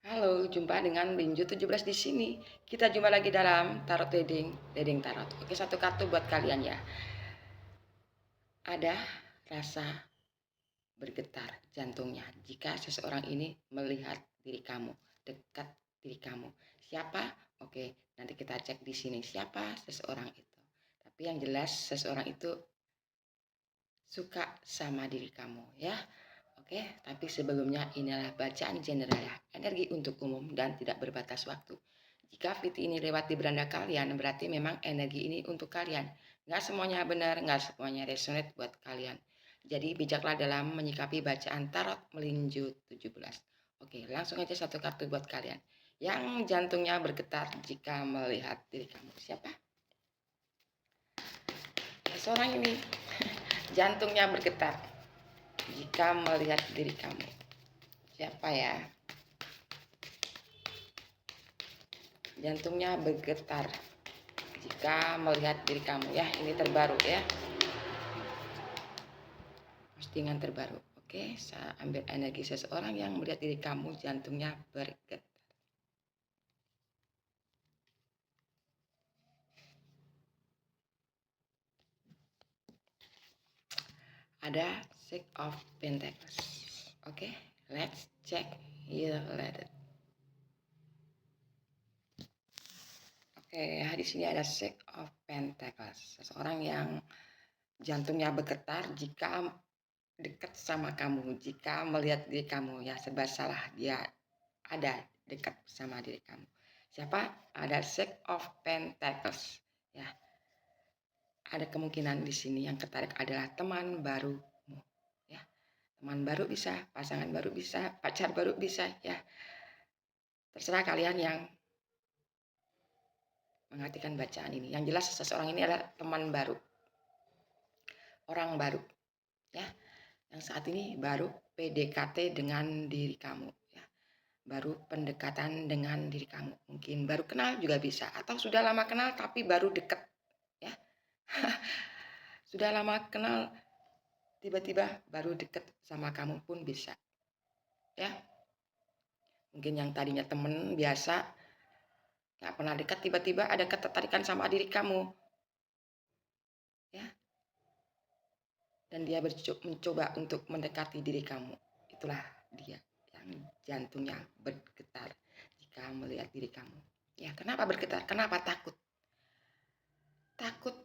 Halo, jumpa dengan Linju 17 di sini. Kita jumpa lagi dalam Tarot Reading Tarot. Oke, satu kartu buat kalian ya. Ada rasa bergetar jantungnya jika seseorang ini melihat diri kamu, dekat diri kamu. Siapa? Oke, nanti kita cek di sini siapa seseorang itu. Tapi yang jelas seseorang itu suka sama diri kamu ya. Oke, tapi sebelumnya inilah bacaan general ya, energi untuk umum dan tidak berbatas waktu. Jika fit ini lewat di beranda kalian, berarti memang energi ini untuk kalian. Nggak semuanya benar, nggak semuanya resonate buat kalian. Jadi bijaklah dalam menyikapi bacaan tarot melinju 17. Oke, langsung aja satu kartu buat kalian. Yang jantungnya bergetar jika melihat diri kamu. Siapa? Seorang ini jantungnya bergetar jika melihat diri kamu. Siapa ya? Jantungnya bergetar jika melihat diri kamu ya. Ini terbaru ya, postingan terbaru. Oke, saya ambil energi seseorang yang melihat diri kamu jantungnya bergetar. Ada Six of Pentacles. Oke, let's check here later. Oke, di sini ada Six of Pentacles. Seseorang yang jantungnya bergetar jika dekat sama kamu, jika melihat diri kamu ya, serba salah dia ada dekat sama diri kamu. Siapa? Ada Six of Pentacles ya. Ada kemungkinan di sini yang tertarik adalah teman barumu ya. Teman baru bisa, pasangan baru bisa, pacar baru bisa ya. Terserah kalian yang mengartikan bacaan ini. Yang jelas seseorang ini adalah teman baru, orang baru ya, yang saat ini baru PDKT dengan diri kamu ya, baru pendekatan dengan diri kamu, mungkin baru kenal juga bisa, atau sudah lama kenal tapi baru deket ya. Sudah lama kenal tiba-tiba baru deket sama kamu pun bisa ya. Mungkin yang tadinya temen biasa nggak pernah dekat, tiba-tiba ada ketertarikan sama diri kamu ya, dan dia mencoba untuk mendekati diri kamu. Itulah dia yang jantungnya bergetar jika melihat diri kamu ya. Kenapa bergetar? Kenapa takut? Takut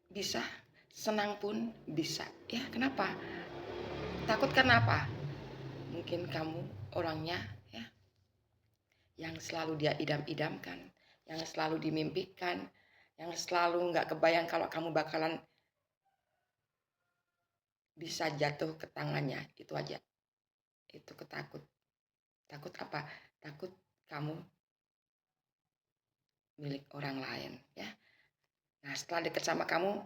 bisa, senang pun bisa ya. Kenapa takut? Kenapa? Mungkin kamu orangnya ya yang selalu dia idam-idamkan, yang selalu dimimpikan, yang selalu nggak kebayang kalau kamu bakalan bisa jatuh ke tangannya. Itu aja, itu ketakut. Takut apa? Takut kamu milik orang lain ya. Nah, setelah dekat sama kamu,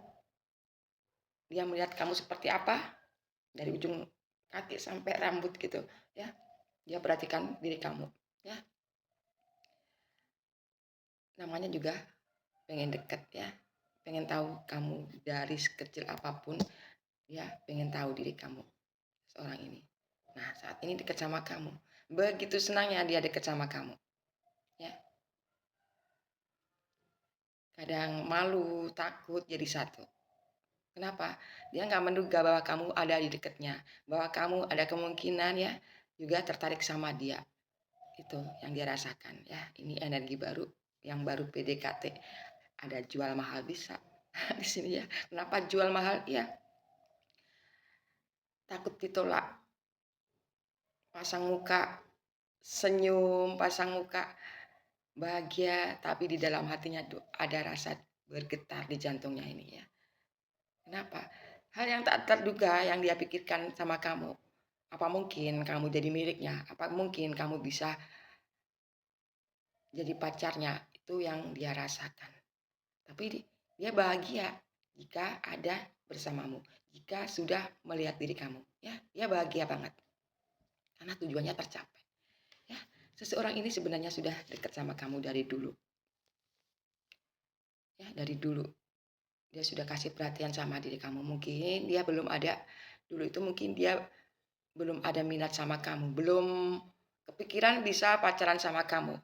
dia melihat kamu seperti apa, dari ujung kaki sampai rambut gitu ya. Dia perhatikan diri kamu ya. Namanya juga pengen deket ya, pengen tahu kamu dari sekecil apapun ya, pengen tahu diri kamu seorang ini. Nah, saat ini dekat sama kamu, begitu senangnya dia dekat sama kamu ya. Kadang malu, takut jadi satu. Kenapa? Dia nggak menduga bahwa kamu ada di dekatnya, bahwa kamu ada kemungkinan ya juga tertarik sama dia. Itu yang dia rasakan ya. Ini energi baru, yang baru PDKT. Ada jual mahal bisa di sini ya. Kenapa jual mahal? Ya, takut ditolak. Pasang muka senyum, pasang muka bahagia, tapi di dalam hatinya ada rasa bergetar di jantungnya ini ya. Kenapa? Hal yang tak terduga yang dia pikirkan sama kamu. Apa mungkin kamu jadi miliknya? Apa mungkin kamu bisa jadi pacarnya? Itu yang dia rasakan. Tapi dia bahagia jika ada bersamamu, jika sudah melihat diri kamu. Ya, dia bahagia banget karena tujuannya tercapai. Ya, seseorang ini sebenarnya sudah dekat sama kamu dari dulu. Ya, dari dulu. Dia sudah kasih perhatian sama diri kamu. Mungkin dia belum ada dulu itu, mungkin dia belum ada minat sama kamu, belum kepikiran bisa pacaran sama kamu,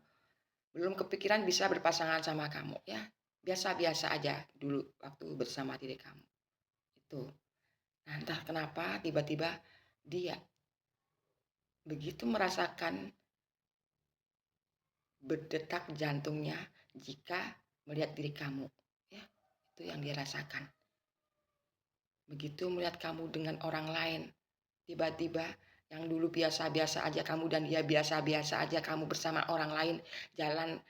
belum kepikiran bisa berpasangan sama kamu, ya. Biasa-biasa aja dulu waktu bersama diri kamu, itu. Nah, entah kenapa tiba-tiba dia begitu merasakan berdetak jantungnya jika melihat diri kamu, ya. Itu yang dia rasakan. Begitu melihat kamu dengan orang lain, tiba-tiba yang dulu biasa-biasa aja kamu dan dia biasa-biasa aja, kamu bersama orang lain jalan,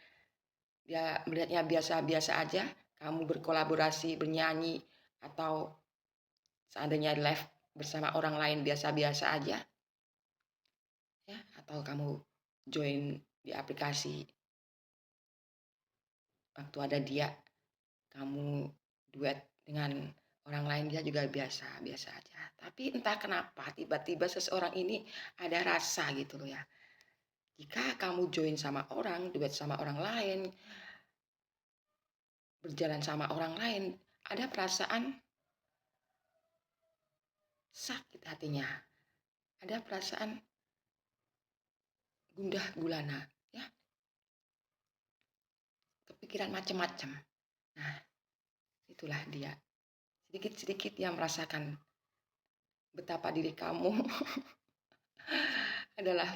dia melihatnya biasa-biasa aja, kamu berkolaborasi, bernyanyi, atau seandainya live bersama orang lain biasa-biasa aja, ya, atau kamu join di aplikasi waktu ada dia, kamu duet dengan orang lain, dia juga biasa-biasa aja. Tapi entah kenapa tiba-tiba seseorang ini ada rasa gitu loh ya. Jika kamu join sama orang, duet sama orang lain, berjalan sama orang lain, ada perasaan sakit hatinya. Ada perasaan gundah gulana, ya, kepikiran macam-macam. Nah, itulah dia. Sedikit-sedikit yang merasakan betapa diri kamu adalah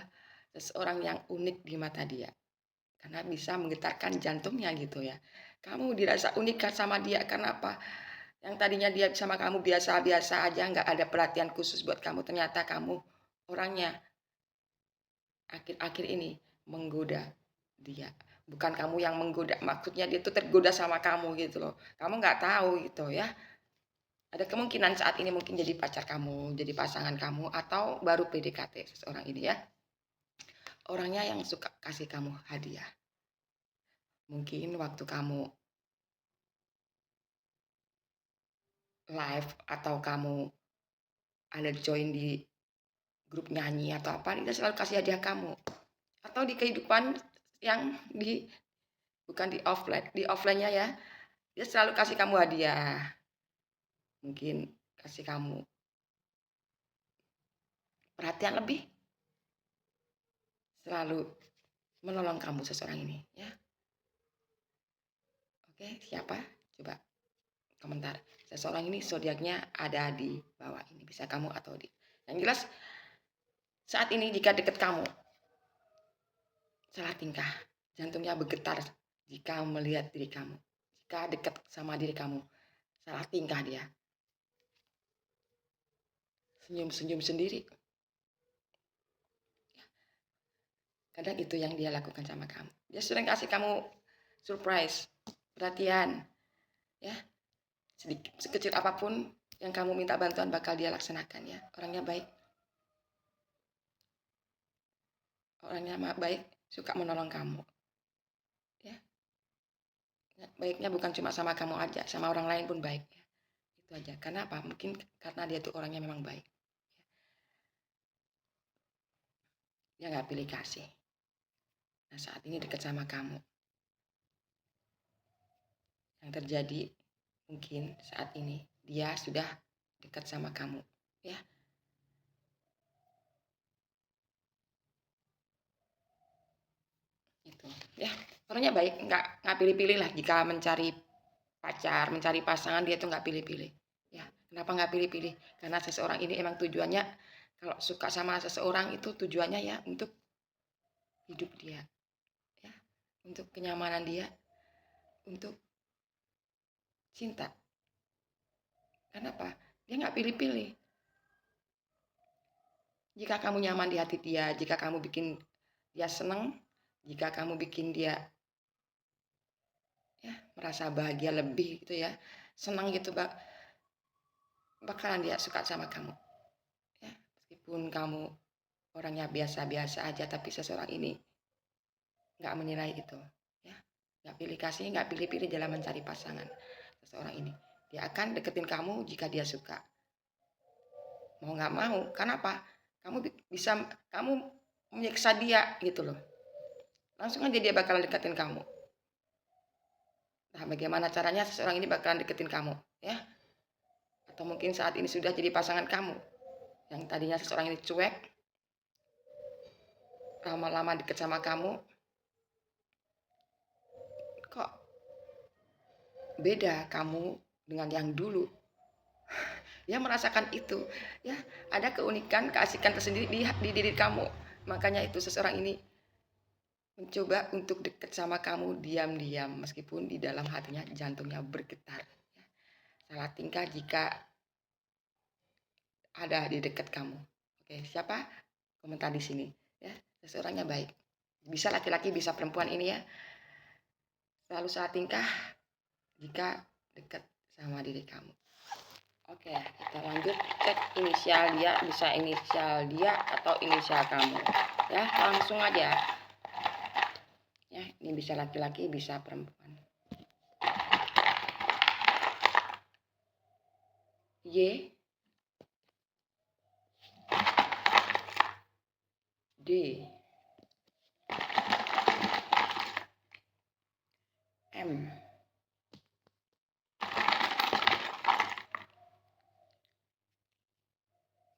seseorang yang unik di mata dia. Karena bisa menggetarkan jantungnya gitu ya. Kamu dirasa unik kan sama dia, karena apa? Yang tadinya dia sama kamu biasa-biasa aja, nggak ada perhatian khusus buat kamu. Ternyata kamu orangnya akhir-akhir ini menggoda dia. Bukan kamu yang menggoda, maksudnya dia tuh tergoda sama kamu gitu loh. Kamu nggak tahu gitu ya. Ada kemungkinan saat ini mungkin jadi pacar kamu, jadi pasangan kamu, atau baru PDKT seseorang ini ya. Orangnya yang suka kasih kamu hadiah. Mungkin waktu kamu live atau kamu ada join di grup nyanyi atau apa, dia selalu kasih hadiah kamu. Atau di kehidupan yang bukan di offline-nya ya, dia selalu kasih kamu hadiah. Mungkin kasih kamu perhatian lebih, selalu menolong kamu seseorang ini ya. Oke, siapa? Coba komentar. Seseorang ini zodiaknya ada di bawah ini, bisa kamu atau di. Yang jelas saat ini jika dekat kamu salah tingkah, jantungnya bergetar jika melihat diri kamu. Jika dekat sama diri kamu, salah tingkah dia. Senyum-senyum sendiri. Kadang itu yang dia lakukan sama kamu. Dia sering kasih kamu surprise, perhatian, ya. Sedikit, sekecil apapun yang kamu minta bantuan bakal dia laksanakan ya. Orangnya baik. Orangnya baik, suka menolong kamu. Ya. Baiknya bukan cuma sama kamu aja, sama orang lain pun baik ya. Itu aja. Karena apa? Mungkin karena dia tuh orangnya memang baik. Dia nggak pilih kasih. Nah, saat ini dekat sama kamu. Yang terjadi mungkin saat ini dia sudah dekat sama kamu, ya. Itu, ya. Orangnya baik, nggak pilih-pilih lah jika mencari pacar, mencari pasangan, dia tuh nggak pilih-pilih. Ya, kenapa nggak pilih-pilih? Karena seseorang ini emang tujuannya kalau suka sama seseorang itu tujuannya ya untuk hidup dia, ya, untuk kenyamanan dia, untuk cinta. Kenapa? Dia nggak pilih-pilih. Jika kamu nyaman di hati dia, jika kamu bikin dia seneng, jika kamu bikin dia ya merasa bahagia lebih gitu ya, senang gitu, bakalan dia suka sama kamu. Ya, meskipun kamu orangnya biasa-biasa aja, tapi seseorang ini nggak menilai itu, ya, nggak pilih kasih, nggak pilih-pilih dalam mencari pasangan. Seseorang ini dia akan deketin kamu jika dia suka, mau nggak mau. Kenapa? Kamu bisa, kamu menyiksa dia gitu loh, langsung aja dia bakalan deketin kamu. Nah, bagaimana caranya seseorang ini bakalan deketin kamu, ya? Atau mungkin saat ini sudah jadi pasangan kamu, yang tadinya seseorang ini cuek, lama-lama deket sama kamu, kok beda kamu dengan yang dulu. Dia merasakan itu, ya, ada keunikan, keasikan tersendiri di diri kamu. Makanya itu seseorang ini mencoba untuk dekat sama kamu diam-diam, meskipun di dalam hatinya jantungnya bergetar. Salah tingkah jika ada di dekat kamu. Oke, siapa? Komentar di sini. Ya, seseorangnya baik. Bisa laki-laki, bisa perempuan ini ya. Selalu salah tingkah jika dekat sama diri kamu. Oke, kita lanjut cek inisial dia, bisa inisial dia atau inisial kamu. Ya, langsung aja. Ya, ini bisa laki-laki, bisa perempuan. Y, D, M,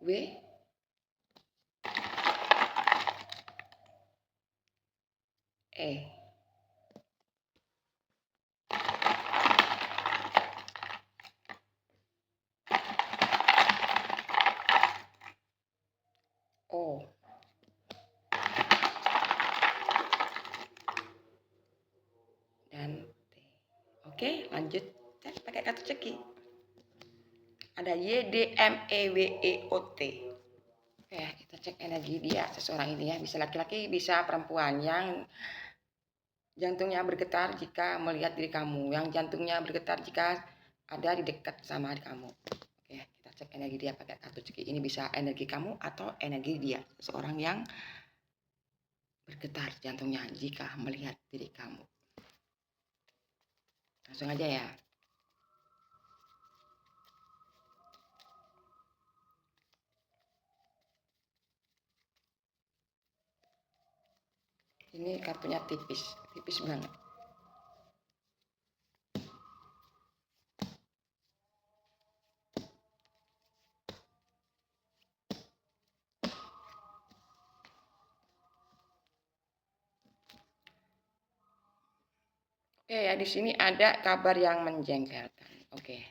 W, E. O, dan T. Oke, lanjut cek pakai kartu ceki. Ada Y, D, M, E, W, E, O, T. Oke, kita cek energi dia seseorang ini ya. Bisa laki-laki, bisa perempuan yang jantungnya bergetar jika melihat diri kamu, yang jantungnya bergetar jika ada di dekat sama kamu. Oke, kita cek energi dia pakai kartu ceki. Ini bisa energi kamu atau energi dia, seseorang yang bergetar jantungnya jika melihat diri kamu. Langsung aja ya. Ini kartunya tipis, tipis banget. Oke ya, di sini ada kabar yang menjengkelkan. Oke.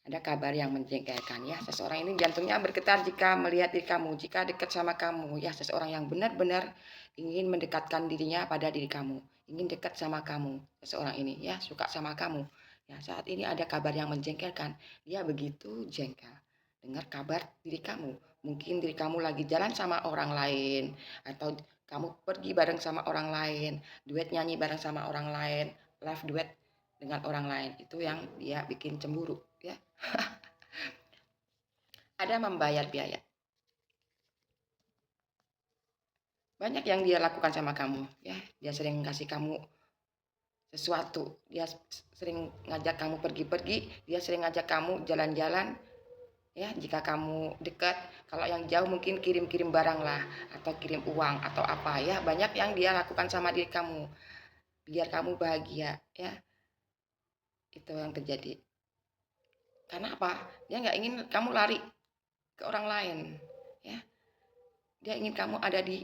Ada kabar yang menjengkelkan ya. Seseorang ini jantungnya bergetar jika melihat diri kamu, jika dekat sama kamu ya. Seseorang yang benar-benar ingin mendekatkan dirinya pada diri kamu, ingin dekat sama kamu. Seseorang ini ya suka sama kamu. Ya, saat ini ada kabar yang menjengkelkan. Dia begitu jengkel dengar kabar diri kamu. Mungkin diri kamu lagi jalan sama orang lain, atau kamu pergi bareng sama orang lain, duet nyanyi bareng sama orang lain, live duet dengan orang lain. Itu yang dia bikin cemburu ya. Ada membayar biaya. Banyak yang dia lakukan sama kamu ya. Dia sering kasih kamu sesuatu. Dia sering ngajak kamu pergi-pergi, dia sering ngajak kamu jalan-jalan ya. Jika kamu dekat, kalau yang jauh mungkin kirim-kirim barang lah, atau kirim uang atau apa ya. Banyak yang dia lakukan sama diri kamu biar kamu bahagia ya. Itu yang terjadi. Karena apa? Dia nggak ingin kamu lari ke orang lain ya. Dia ingin kamu ada di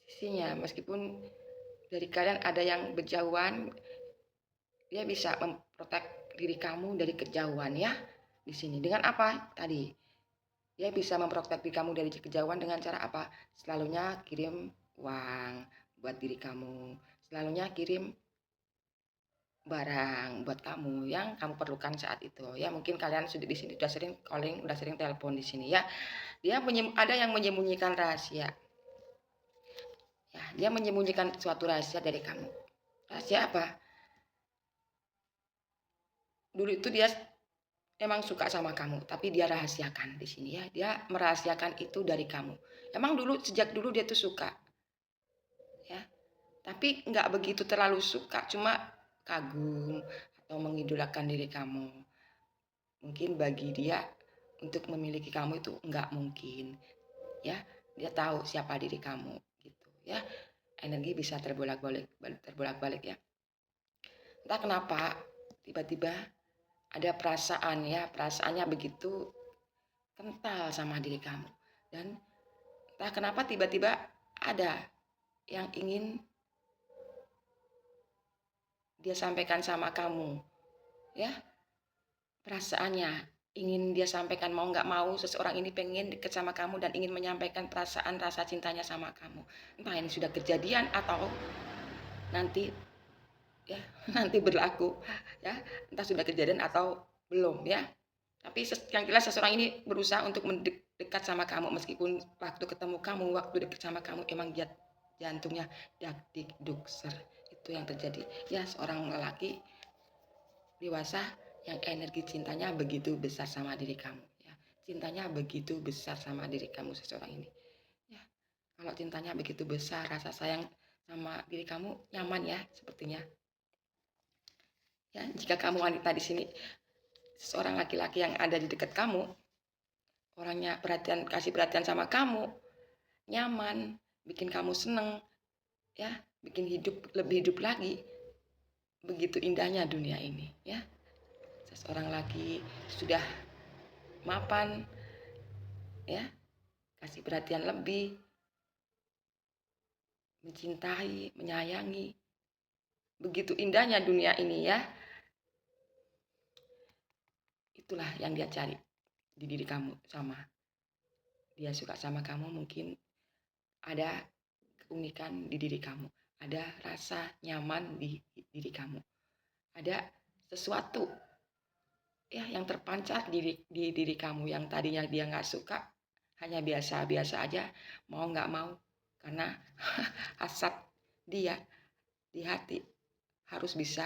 sisinya, meskipun dari kalian ada yang berjauhan, dia bisa memprotek diri kamu dari kejauhan ya. Di sini dengan apa tadi? Dia bisa memprotek diri kamu dari kejauhan dengan cara apa? Selalunya kirim uang buat diri kamu, selalunya kirim barang buat kamu yang kamu perlukan saat itu ya. Mungkin kalian sudah di sini sudah sering calling, sudah sering telepon di sini ya. Dia ada yang menyembunyikan rahasia ya. Dia menyembunyikan suatu rahasia dari kamu. Rahasia apa? Dulu itu dia emang suka sama kamu, tapi dia rahasiakan di sini ya. Dia merahasiakan itu dari kamu. Emang dulu sejak dulu dia tuh suka ya. Tapi nggak begitu terlalu suka, cuma kagum atau mengidolakan diri kamu. Mungkin bagi dia untuk memiliki kamu itu nggak mungkin ya. Dia tahu siapa diri kamu gitu ya. Energi bisa terbolak-balik ya. Entah kenapa tiba-tiba ada perasaan ya, perasaannya begitu kental sama diri kamu, dan Entah kenapa tiba-tiba ada yang ingin dia sampaikan sama kamu, ya, perasaannya ingin dia sampaikan, mau nggak mau seseorang ini pengen deket sama kamu dan ingin menyampaikan perasaan rasa cintanya sama kamu. Entah ini sudah kejadian atau nanti, ya, nanti berlaku, ya, entah sudah kejadian atau belum, ya. Tapi yang jelas seseorang ini berusaha untuk mendekat sama kamu, meskipun waktu ketemu kamu, waktu dekat sama kamu emang jantungnya dak dik duk ser. Itu yang terjadi. Ya, seorang lelaki dewasa yang energi cintanya begitu besar sama diri kamu, ya. Cintanya begitu besar sama diri kamu seseorang ini. Ya, kalau cintanya begitu besar, rasa sayang sama diri kamu nyaman, ya, sepertinya. Ya, jika kamu wanita di sini, seorang laki-laki yang ada di dekat kamu, orangnya kasih perhatian sama kamu, nyaman, bikin kamu seneng, ya, bikin lebih hidup lagi. Begitu indahnya dunia ini, ya. Seseorang laki sudah mapan, ya, kasih perhatian lebih, mencintai, menyayangi. Begitu indahnya dunia ini, ya. Itulah yang dia cari di diri kamu. Sama dia suka sama kamu, mungkin ada keunikan di diri kamu, ada rasa nyaman di diri kamu, ada sesuatu, ya, yang terpancar di diri kamu yang tadinya dia nggak suka, hanya biasa-biasa aja, mau nggak mau, karena hasrat dia di hati harus bisa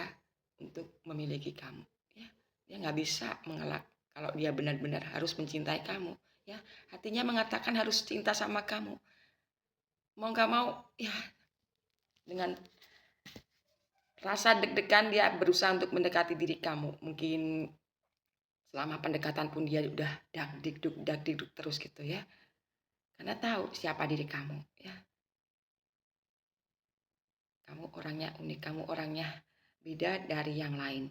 untuk memiliki kamu, ya. Dia nggak bisa mengelak kalau dia benar-benar harus mencintai kamu, ya. Hatinya mengatakan harus cinta sama kamu, mau nggak mau, ya, dengan rasa deg-degan dia berusaha untuk mendekati diri kamu. Mungkin selama pendekatan pun dia udah dak dikduk terus gitu, ya. Karena tahu siapa diri kamu, ya. Kamu orangnya unik, kamu orangnya beda dari yang lain,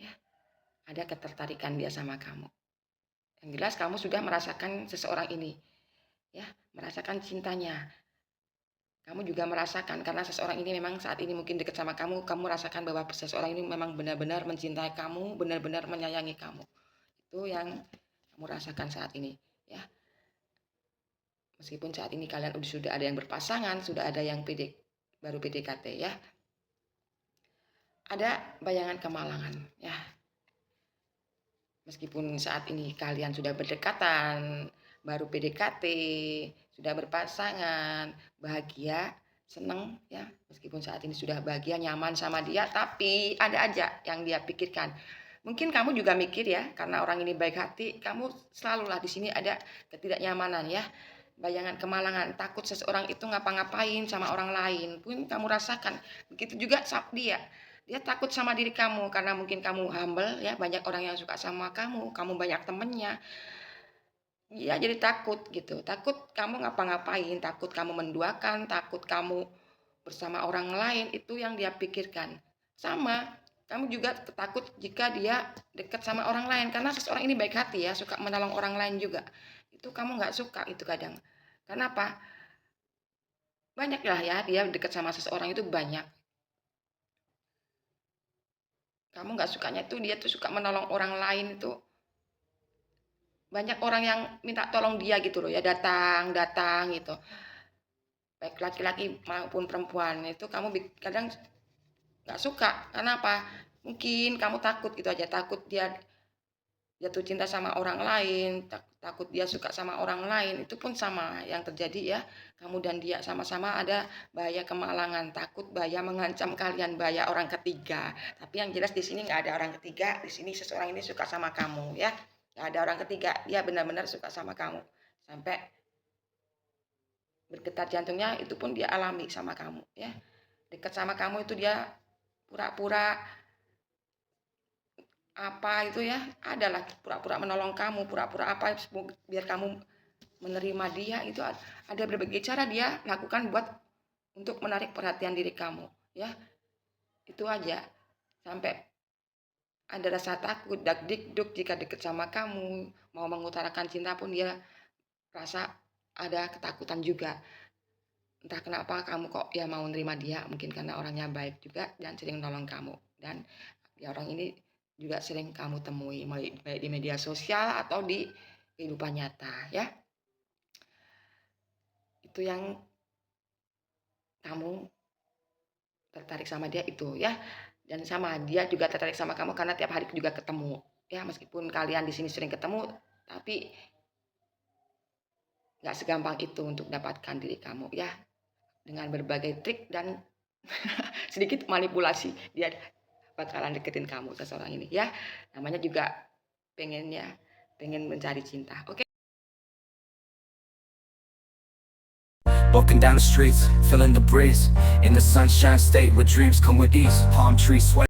ya. Ada ketertarikan dia sama kamu. Yang jelas kamu sudah merasakan seseorang ini, ya, merasakan cintanya. Kamu juga merasakan karena seseorang ini memang saat ini mungkin dekat sama kamu, kamu rasakan bahwa seseorang ini memang benar-benar mencintai kamu, benar-benar menyayangi kamu. Itu yang kamu rasakan saat ini, ya. Meskipun saat ini kalian sudah ada yang berpasangan, sudah ada yang baru PDKT, ya. Ada bayangan kemalangan, ya. Meskipun saat ini kalian sudah berdekatan, baru PDKT, sudah berpasangan, bahagia, seneng, ya. Meskipun saat ini sudah bahagia, nyaman sama dia, tapi ada aja yang dia pikirkan. Mungkin kamu juga mikir, ya, karena orang ini baik hati, kamu selalulah di sini ada ketidaknyamanan, ya. Bayangan kemalangan, takut seseorang itu ngapa-ngapain sama orang lain pun kamu rasakan. Begitu juga dia. Dia takut sama diri kamu karena mungkin kamu humble, ya, banyak orang yang suka sama kamu banyak temennya. Dia jadi takut gitu, takut kamu ngapa-ngapain, takut kamu menduakan, takut kamu bersama orang lain, itu yang dia pikirkan. Sama, kamu juga takut jika dia dekat sama orang lain karena seseorang ini baik hati, ya, suka menolong orang lain juga. Itu kamu nggak suka itu kadang. Kenapa? Banyak lah, ya, dia dekat sama seseorang itu banyak. Kamu nggak sukanya itu dia tuh suka menolong orang lain itu. Banyak orang yang minta tolong dia gitu loh, ya, datang gitu. Baik laki-laki maupun perempuan itu kamu kadang nggak suka. Kenapa? Mungkin kamu takut gitu aja, takut dia jatuh cinta sama orang lain, takut dia suka sama orang lain, itu pun sama yang terjadi, ya. Kamu dan dia sama-sama ada bahaya kemalangan, takut bahaya mengancam kalian, bahaya orang ketiga. Tapi yang jelas di sini nggak ada orang ketiga, di sini seseorang ini suka sama kamu, ya. Nggak ada orang ketiga, dia benar-benar suka sama kamu. Sampai bergetar jantungnya itu pun dia alami sama kamu, ya. Dekat sama kamu itu dia pura-pura apa itu, ya, adalah pura-pura menolong kamu, pura-pura apa biar kamu menerima dia. Itu ada berbagai cara dia lakukan buat untuk menarik perhatian diri kamu, ya. Itu aja. Sampai ada rasa takut, dak dikduk jika dekat sama kamu, mau mengutarakan cinta pun dia rasa ada ketakutan juga. Entah kenapa kamu kok ya mau nerima dia, mungkin karena orangnya baik juga dan sering nolong kamu. Dan ya orang ini juga sering kamu temui, baik di media sosial atau di kehidupan nyata ya. Itu yang kamu tertarik sama dia itu ya. Dan sama dia juga tertarik sama kamu karena tiap hari juga ketemu. Ya, meskipun kalian di sini sering ketemu, tapi nggak segampang itu untuk dapatkan diri kamu ya. Dengan berbagai trik dan sedikit manipulasi dia bakalan deketin kamu seseorang ini ya. Namanya juga pengen mencari cinta. Oke. Walking down the streets, feeling the breeze. In the sunshine state where dreams come with ease. Palm trees sweat.